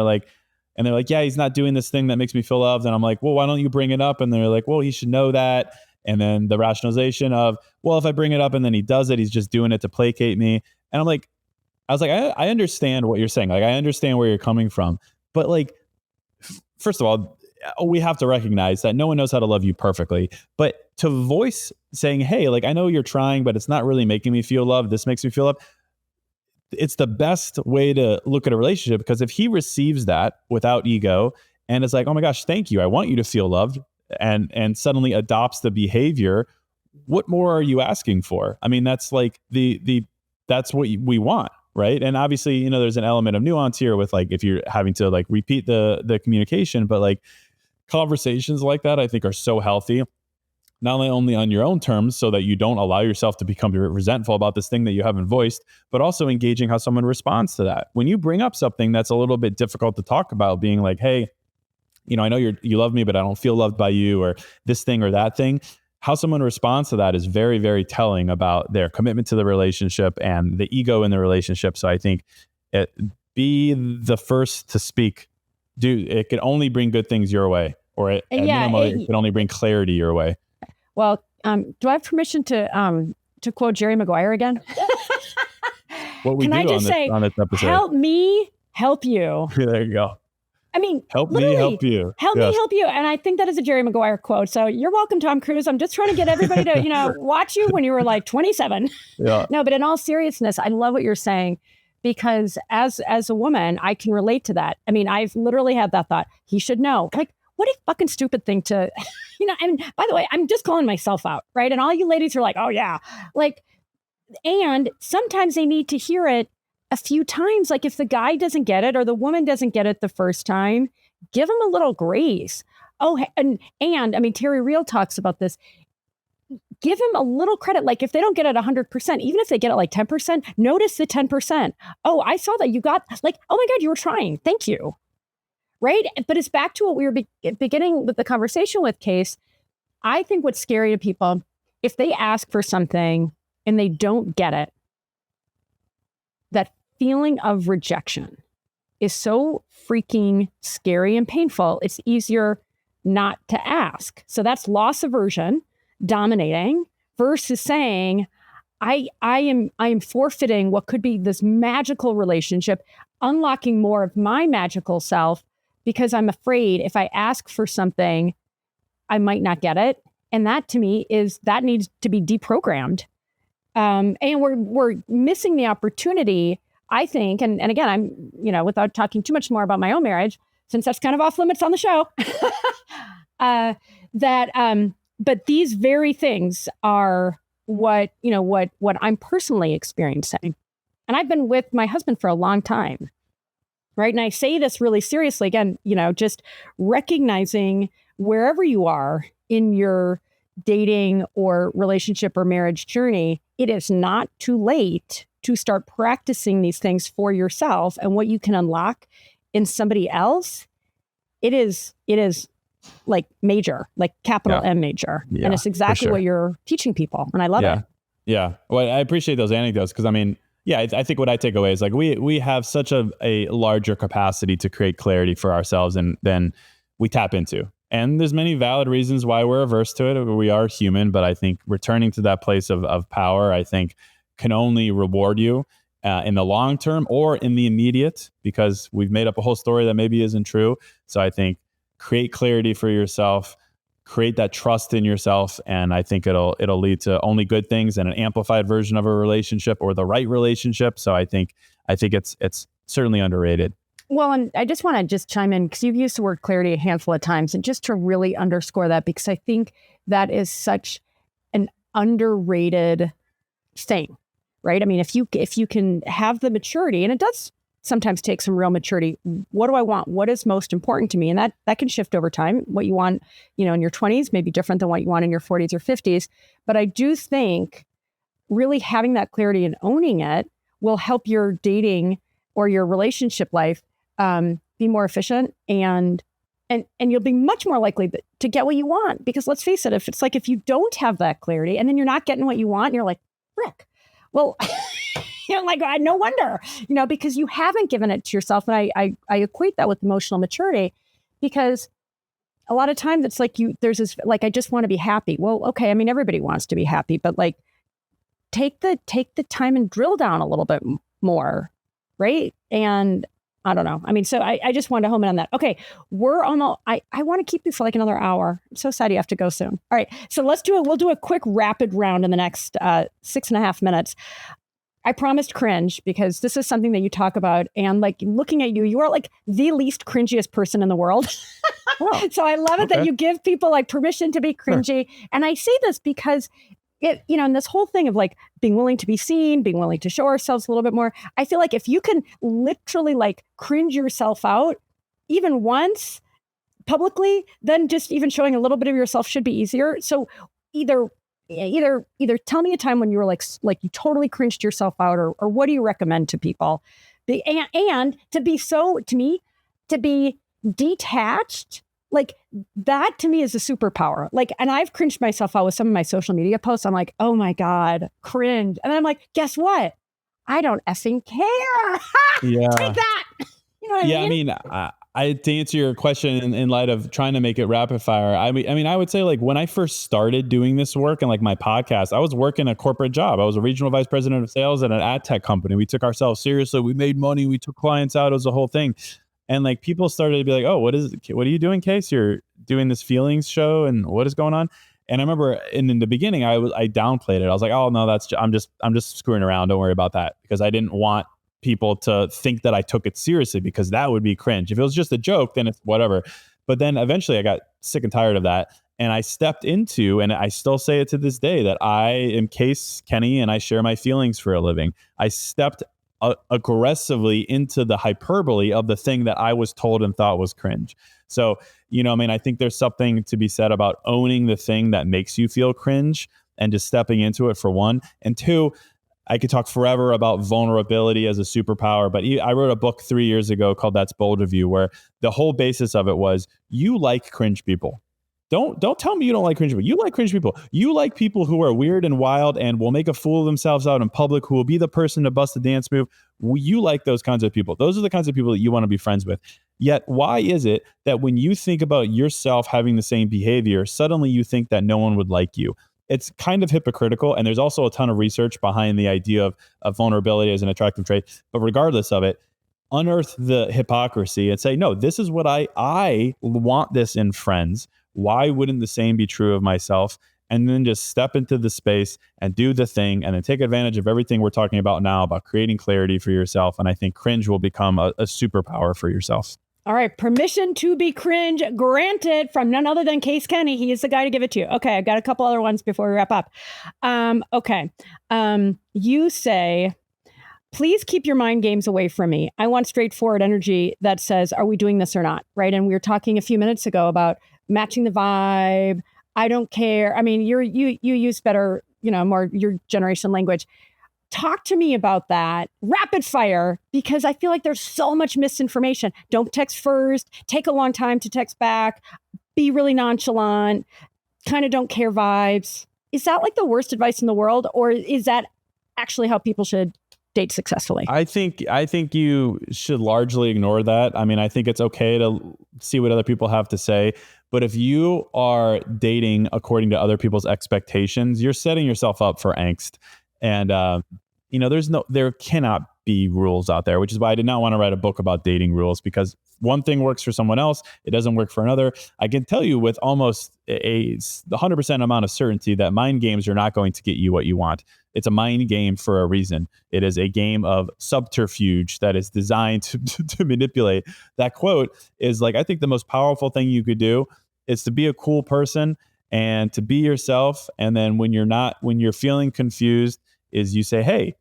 they're like, yeah, he's not doing this thing that makes me feel loved. And I'm like, well, why don't you bring it up? And they're like, well, he should know that. And then the rationalization of, well, if I bring it up and then he does it, he's just doing it to placate me. And I was like, I understand what you're saying. Like, I understand where you're coming from. But like, first of all, we have to recognize that no one knows how to love you perfectly. But to voice saying, hey, like, I know you're trying, but it's not really making me feel loved. This makes me feel loved. It's the best way to look at a relationship, because if he receives that without ego and is like, oh my gosh, thank you, I want you to feel loved, and suddenly adopts the behavior, what more are you asking for? I mean, that's like that's what we want. Right. And obviously, you know, there's an element of nuance here with like, if you're having to like repeat the communication, but like conversations like that, I think are so healthy, not only on your own terms so that you don't allow yourself to become resentful about this thing that you haven't voiced, but also engaging how someone responds to that. When you bring up something that's a little bit difficult to talk about, being like, hey, you know, I know you love me, but I don't feel loved by you, or this thing or that thing. How someone responds to that is very, very telling about their commitment to the relationship and the ego in the relationship. So I think be the first to speak. It can only bring good things your way, or at minimum, it can only bring clarity your way. Well, do I have permission to quote Jerry Maguire again? What we can do I just on this episode. Help me help you. There you go. I mean, help me help you. Help me help you. And I think that is a Jerry Maguire quote. So you're welcome, Tom Cruise. I'm just trying to get everybody to, you know, watch you when you were like 27. Yeah. No, but in all seriousness, I love what you're saying, because as a woman, I can relate to that. I mean, I've literally had that thought. He should know. Like, what a fucking stupid thing to, you know, and by the way, I'm just calling myself out, right? And all you ladies are like, oh yeah. Like, and sometimes they need to hear it a few times. Like if the guy doesn't get it or the woman doesn't get it the first time, give them a little grace. Oh, and I mean, Terry Real talks about this. Give him a little credit. Like if they don't get it 100%, even if they get it like 10%, notice the 10%. Oh, I saw that you got like, oh my God, you were trying. Thank you. Right. But it's back to what we were beginning with the conversation with, Case. I think what's scary to people, if they ask for something and they don't get it, that feeling of rejection is so freaking scary and painful. It's easier not to ask. So that's loss aversion dominating versus saying, I am forfeiting what could be this magical relationship, unlocking more of my magical self, because I'm afraid if I ask for something, I might not get it. And that to me that needs to be deprogrammed. And we're missing the opportunity, I think. And again, I'm, you know, without talking too much more about my own marriage, since that's kind of off limits on the show, but these very things are what I'm personally experiencing. And I've been with my husband for a long time. Right. And I say this really seriously, again, you know, just recognizing wherever you are in your dating or relationship or marriage journey, it is not too late to start practicing these things for yourself. And what you can unlock in somebody else, it is like major, like capital M major. Yeah, and it's exactly what you're teaching people. And I love it. Yeah. Well, I appreciate those anecdotes because I mean, yeah, I think what I take away is like we have such a larger capacity to create clarity for ourselves and then we tap into. And there's many valid reasons why we're averse to it. We are human, but I think returning to that place of power, I think can only reward you in the long term or in the immediate, because we've made up a whole story that maybe isn't true. So I think create clarity for yourself, create that trust in yourself, and I think it'll lead to only good things and an amplified version of a relationship or the right relationship. So I think it's certainly underrated. Well, and I just want to just chime in because you've used the word clarity a handful of times, and just to really underscore that, because I think that is such an underrated thing, right? I mean, if you can have the maturity, and it does sometimes take some real maturity. What do I want? What is most important to me? And that can shift over time. What you want, you know, in your 20s may be different than what you want in your 40s or 50s. But I do think really having that clarity and owning it will help your dating or your relationship life be more efficient, and you'll be much more likely to get what you want. Because let's face it, if you don't have that clarity and then you're not getting what you want, and you're like, frick, well, you know, like, no wonder, you know, because you haven't given it to yourself. And I equate that with emotional maturity, because a lot of times it's like there's this, like, I just want to be happy. Well, okay. I mean, everybody wants to be happy, but like, take the time and drill down a little bit more. Right. And I don't know. I mean, so I just wanted to home in on that. Okay. We're almost, I want to keep you for like another hour. I'm so sad you have to go soon. All right. So we'll do a quick rapid round in the next 6.5 minutes. I promised cringe, because this is something that you talk about, and like looking at you, you are like the least cringiest person in the world. Oh, so I love it that you give people like permission to be cringy. Sure. And I say this because and this whole thing of like being willing to be seen, being willing to show ourselves a little bit more. I feel like if you can literally like cringe yourself out even once publicly, then just even showing a little bit of yourself should be easier. So either tell me a time when you were like you totally cringed yourself out, or what do you recommend to people? And to be detached, like that to me is a superpower. Like, and I've cringed myself out with some of my social media posts. I'm like, oh my God, cringe. And then I'm like, guess what? I don't effing care. Yeah. Take that. You know what I mean? I to answer your question in light of trying to make it rapid fire, I mean, I would say like when I first started doing this work and like my podcast, I was working a corporate job. I was a regional vice president of sales at an ad tech company. We took ourselves seriously. We made money. We took clients out. It was a whole thing. And like people started to be like, oh, what are you doing, Case? You're doing this feelings show, and what is going on? And I remember in the beginning, I downplayed it. I was like, oh no, I'm just screwing around. Don't worry about that, because I didn't want people to think that I took it seriously, because that would be cringe. If it was just a joke, then it's whatever. But then eventually I got sick and tired of that. And I stepped into, and I still say it to this day, that I am Case Kenny and I share my feelings for a living. I stepped aggressively into the hyperbole of the thing that I was told and thought was cringe. So, I think there's something to be said about owning the thing that makes you feel cringe and just stepping into it, for one. And two, I could talk forever about vulnerability as a superpower, but I wrote a book 3 years ago called That's Bold of You, where the whole basis of it was you like cringe people. Don't tell me you don't like cringe people. You like cringe people. You like people who are weird and wild and will make a fool of themselves out in public, who will be the person to bust a dance move. You like those kinds of people. Those are the kinds of people that you want to be friends with. Yet, why is it that when you think about yourself having the same behavior, suddenly you think that no one would like you? It's kind of hypocritical. And there's also a ton of research behind the idea of vulnerability as an attractive trait. But regardless of it, unearth the hypocrisy and say, no, this is what I want this in friends. Why wouldn't the same be true of myself? And then just step into the space and do the thing, and then take advantage of everything we're talking about now about creating clarity for yourself. And I think cringe will become a superpower for yourself. All right. Permission to be cringe granted from none other than Case Kenny. He is the guy to give it to you. Okay. I've got a couple other ones before we wrap up. Okay. You say, please keep your mind games away from me. I want straightforward energy that says, are we doing this or not? Right. And we were talking a few minutes ago about matching the vibe. I don't care. I mean, you use better, more your generation language. Talk to me about that rapid fire, because I feel like there's so much misinformation. Don't text first, take a long time to text back, be really nonchalant, kind of don't care vibes. Is that like the worst advice in the world, or is that actually how people should date successfully? I think you should largely ignore that. I mean, I think it's okay to see what other people have to say, but if you are dating according to other people's expectations, you're setting yourself up for angst. And there cannot be rules out there, which is why I did not want to write a book about dating rules, because one thing works for someone else, it doesn't work for another. I can tell you with almost the 100% amount of certainty that mind games are not going to get you what you want. It's a mind game for a reason. It is a game of subterfuge that is designed to manipulate. That quote is like, I think the most powerful thing you could do is to be a cool person and to be yourself. And then when you're feeling confused, is you say, hey,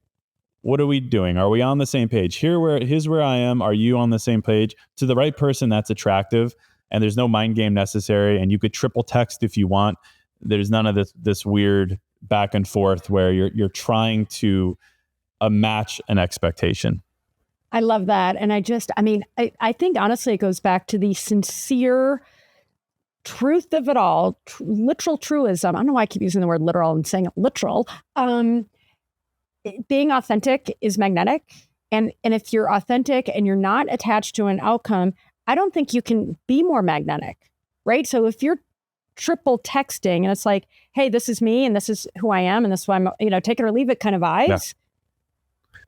what are we doing? Are we on the same page? Here's where I am. Are you on the same page? To the right person, that's attractive. And there's no mind game necessary. And you could triple text if you want. There's none of this weird back and forth where you're trying to match an expectation. I love that. And I think honestly, it goes back to the sincere truth of it all, literal truism. I don't know why I keep using the word literal and saying it literal. Being authentic is magnetic. And if you're authentic and you're not attached to an outcome, I don't think you can be more magnetic, right? So if you're triple texting and it's like, hey, this is me and this is who I am and this is who I'm, take it or leave it kind of vibes. Yeah.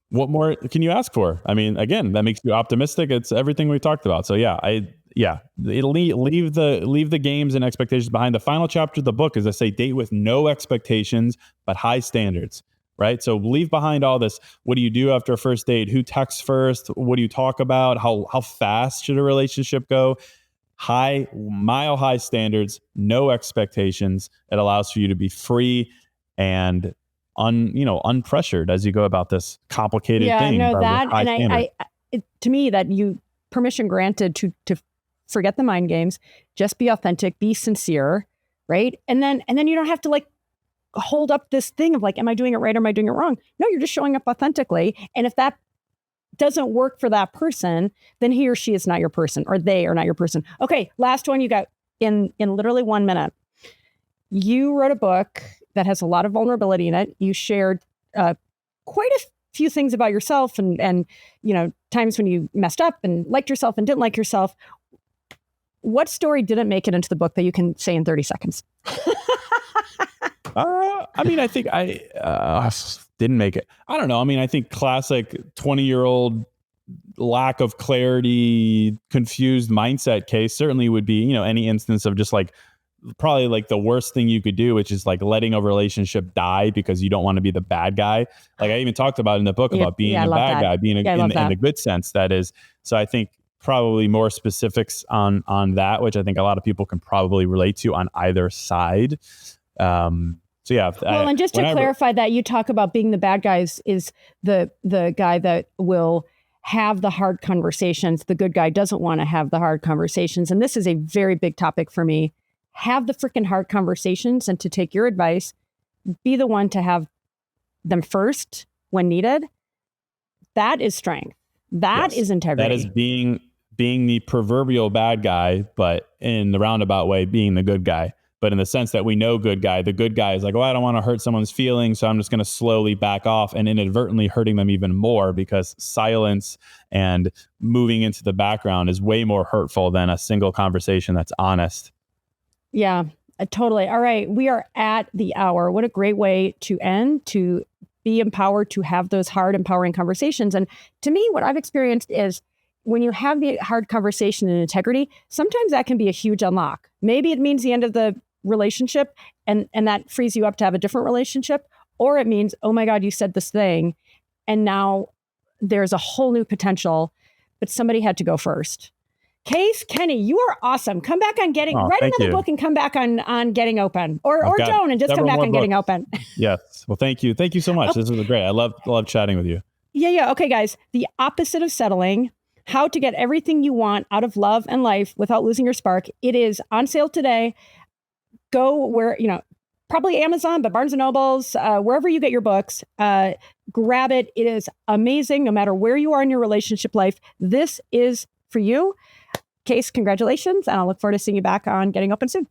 What more can you ask for? I mean, again, that makes you optimistic. It's everything we talked about. So it'll leave the games and expectations behind. The final chapter of the book is, I say, date with no expectations, but high standards, right? So leave behind all this. What do you do after a first date? Who texts first? What do you talk about? How fast should a relationship go? mile high standards, no expectations. It allows for you to be free and unpressured as you go about this complicated thing. No, that, and to me, that you permission granted to forget the mind games, just be authentic, be sincere, right? And then you don't have to like hold up this thing of like, am I doing it right or am I doing it wrong? No, you're just showing up authentically. And if that doesn't work for that person, then he or she is not your person, or they are not your person. Okay, last one you got in literally 1 minute. You wrote a book that has a lot of vulnerability in it. You shared quite a few things about yourself and times when you messed up and liked yourself and didn't like yourself. What story didn't make it into the book that you can say in 30 seconds? I think I didn't make it. I don't know. I think classic 20-year-old lack of clarity, confused mindset case certainly would be, any instance of just like probably like the worst thing you could do, which is like letting a relationship die because you don't want to be the bad guy. Like I even talked about in the book about being a bad guy, being in the good sense, that is. So I think probably more specifics on that, which I think a lot of people can probably relate to on either side. So yeah. Well, and just to clarify that, you talk about being the bad guys is the guy that will have the hard conversations. The good guy doesn't want to have the hard conversations. And this is a very big topic for me. Have the freaking hard conversations, and to take your advice, be the one to have them first when needed. That is strength. That is integrity. That is being the proverbial bad guy, but in the roundabout way, being the good guy. But in the sense that we know good guy, the good guy is like, I don't want to hurt someone's feelings, so I'm just going to slowly back off, and inadvertently hurting them even more, because silence and moving into the background is way more hurtful than a single conversation that's honest. Yeah, totally. All right. We are at the hour. What a great way to end, to be empowered, to have those hard, empowering conversations. And to me, what I've experienced is when you have the hard conversation in integrity, sometimes that can be a huge unlock. Maybe it means the end of the relationship and that frees you up to have a different relationship. Or it means, oh my God, you said this thing and now there's a whole new potential, but somebody had to go first. Case Kenny, you are awesome. Come back on write another book and come back on Getting Open, or don't, and just come back on Getting Open. Yes. Well, thank you. Thank you so much. This was great. I love chatting with you. Yeah. Okay, guys, the opposite of settling, how to get everything you want out of love and life without losing your spark. It is on sale today. Go where, probably Amazon, but Barnes & Nobles, wherever you get your books, grab it. It is amazing. No matter where you are in your relationship life, this is for you. Case, congratulations. And I'll look forward to seeing you back on Getting Open soon.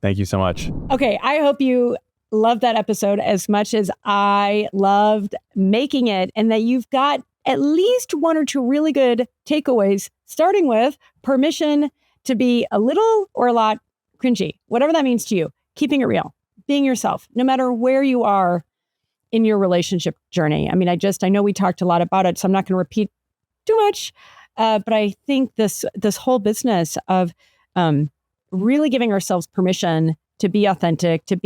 Thank you so much. Okay. I hope you loved that episode as much as I loved making it, and that you've got at least one or two really good takeaways, starting with permission to be a little or a lot cringy, whatever that means to you, keeping it real, being yourself, no matter where you are in your relationship journey. I know we talked a lot about it, so I'm not going to repeat too much. But I think this whole business of really giving ourselves permission to be authentic, to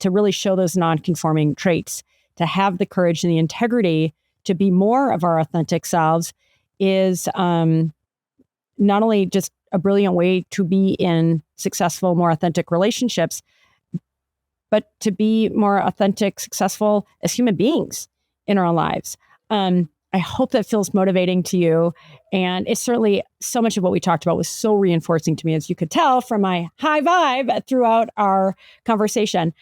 really show those non-conforming traits, to have the courage and the integrity to be more of our authentic selves is not only just a brilliant way to be in successful, more authentic relationships, but to be more authentic, successful as human beings in our lives. I hope that feels motivating to you. And it's certainly so much of what we talked about was so reinforcing to me, as you could tell from my high vibe throughout our conversation.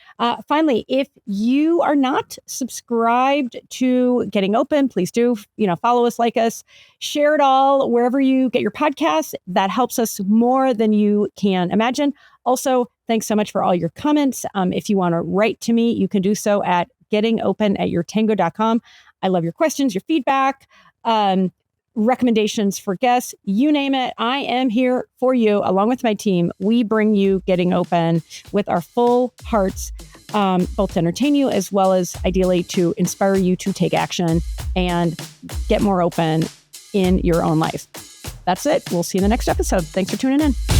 Finally, if you are not subscribed to Getting Open, please do, follow us, like us, share it all wherever you get your podcasts. That helps us more than you can imagine. Also, thanks so much for all your comments. If you want to write to me, you can do so at gettingopen@yourtango.com. I love your questions, your feedback, recommendations for guests, you name it. I am here for you. Along with my team, we bring you Getting Open with our full hearts, both to entertain you as well as ideally to inspire you to take action and get more open in your own life. That's it. We'll see you in the next episode. Thanks for tuning in.